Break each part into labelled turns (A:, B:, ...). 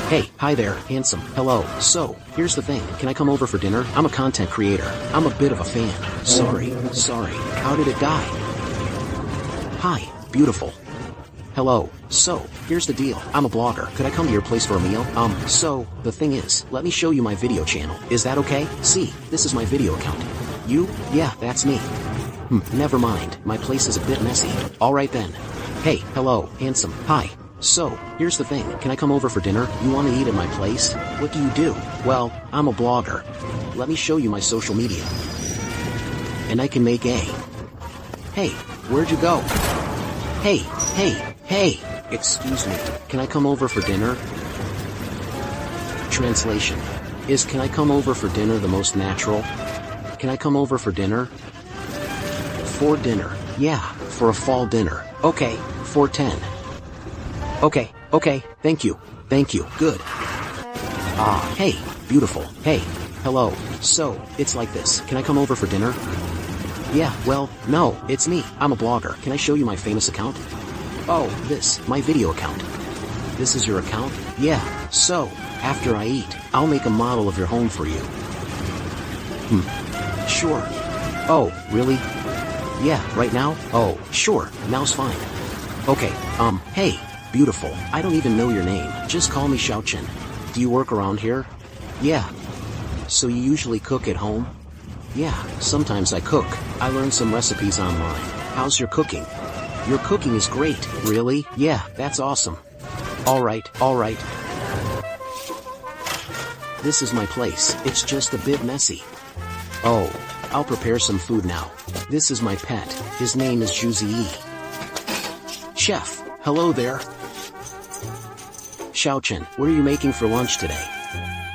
A: Hey, hi there, handsome. Hello. So, here's the thing. Can I come over for dinner? I'm a content creator. I'm a bit of a fan. Sorry. How did it die? Hi, beautiful. Hello. So, here's the deal. I'm a blogger. Could I come to your place for a meal? So, the thing is, let me show you my video channel. Is that okay? See, this is my video account. You? Yeah, that's me. Never mind. My place is a bit messy. Alright then. Hey, hello, handsome. Hi. So, here's the thing. Can I come over for dinner? You want to eat at my place? What do you do? Well, I'm a blogger. Let me show you my social media. And I can make a... Hey, where'd you go? Hey. Excuse me. Can I come over for dinner? Translation. Is can I come over for dinner the most natural? Can I come over for dinner? For dinner. Yeah, for a fall dinner. Okay, 4:10. Okay, thank you, good. Hey, beautiful, hey, hello, so, it's like this, can I come over for dinner? Yeah, well, no, it's me, I'm a blogger, can I show you my famous account? Oh, my video account. This is your account? Yeah, so, after I eat, I'll make a model of your home for you. Sure. Oh, really? Yeah, right now? Oh, sure, now's fine. Okay, hey. Beautiful. I don't even know your name. Just call me Xiaochen. Do you work around here? Yeah. So you usually cook at home? Yeah, sometimes I cook. I learned some recipes online. How's your cooking? Your cooking is great. Really? Yeah, that's awesome. Alright. This is my place. It's just a bit messy. Oh, I'll prepare some food now. This is my pet. His name is Juzi. Chef, hello there. Xiaochen, what are you making for lunch today?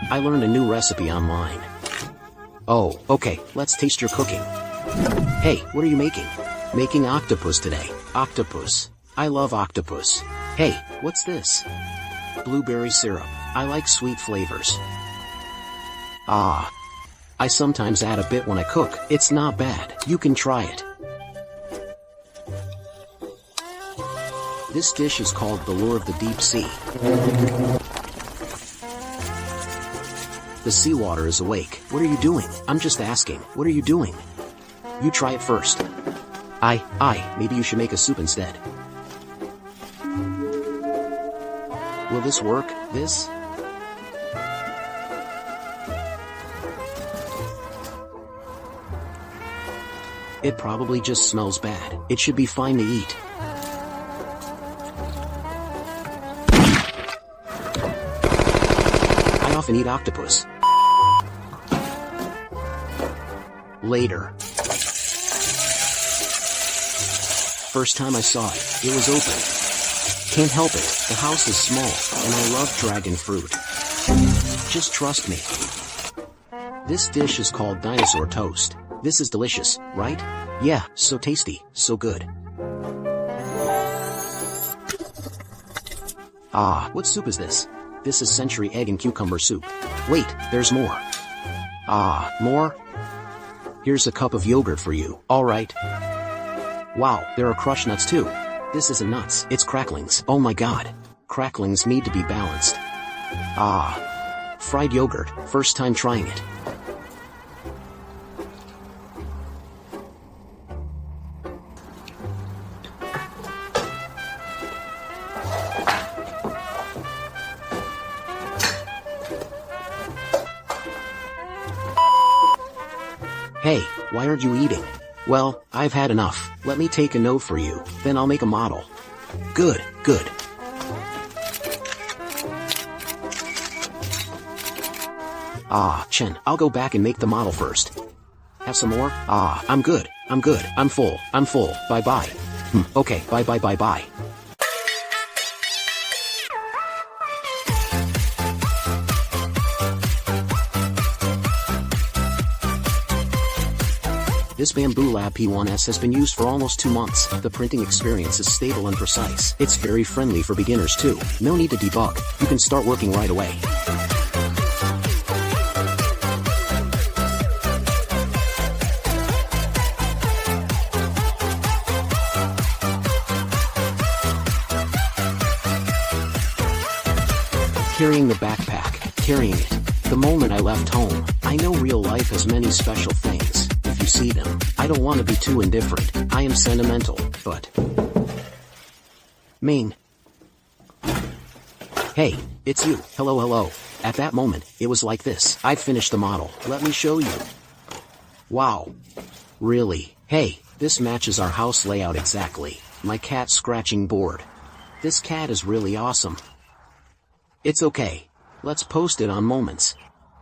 A: I learned a new recipe online. Oh, okay, let's taste your cooking. Hey, what are you making? Making octopus today. Octopus. I love octopus. Hey, what's this? Blueberry syrup. I like sweet flavors. I sometimes add a bit when I cook. It's not bad. You can try it. This dish is called the lure of the deep sea. The seawater is awake. What are you doing? I'm just asking. What are you doing? You try it first. Maybe you should make a soup instead. Will this work? This? It probably just smells bad. It should be fine to eat. I often eat octopus. Later. First time I saw it, it was open. Can't help it, the house is small, and I love dragon fruit. Just trust me. This dish is called dinosaur toast. This is delicious, right? Yeah, so tasty, so good. What soup is this? This is century egg and cucumber soup. Wait, there's more. More? Here's a cup of yogurt for you. Alright. Wow, there are crushed nuts too. This isn't nuts, it's cracklings. Oh my god. Cracklings need to be balanced. Fried yogurt, first time trying it. Hey, why aren't you eating? Well, I've had enough. Let me take a note for you, then I'll make a model. Good. Chen, I'll go back and make the model first. Have some more? I'm good. I'm full. Bye-bye. Okay, bye. This Bambu P1S has been used for almost 2 months. The printing experience is stable and precise. It's very friendly for beginners too. No need to debug. You can start working right away. Carrying the backpack, carrying it. The moment I left home, I know real life has many special things. If you see them, I don't want to be too indifferent. I am sentimental, but... Main. Hey, it's you. Hello, hello. At that moment, it was like this. I've finished the model. Let me show you. Wow. Really? Hey, this matches our house layout exactly. My cat scratching board. This cat is really awesome. It's okay. Let's post it on Moments.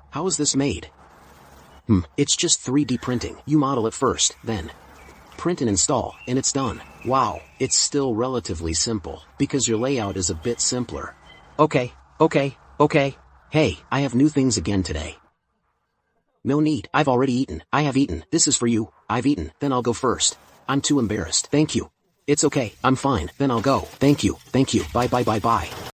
A: How is this made? It's just 3D printing. You model it first, then print and install, and it's done. Wow, it's still relatively simple, because your layout is a bit simpler. Okay. Hey, I have new things again today. No need, I've already eaten. I have eaten. This is for you. I've eaten, then I'll go first. I'm too embarrassed. Thank you. It's okay, I'm fine, then I'll go. Thank you, bye.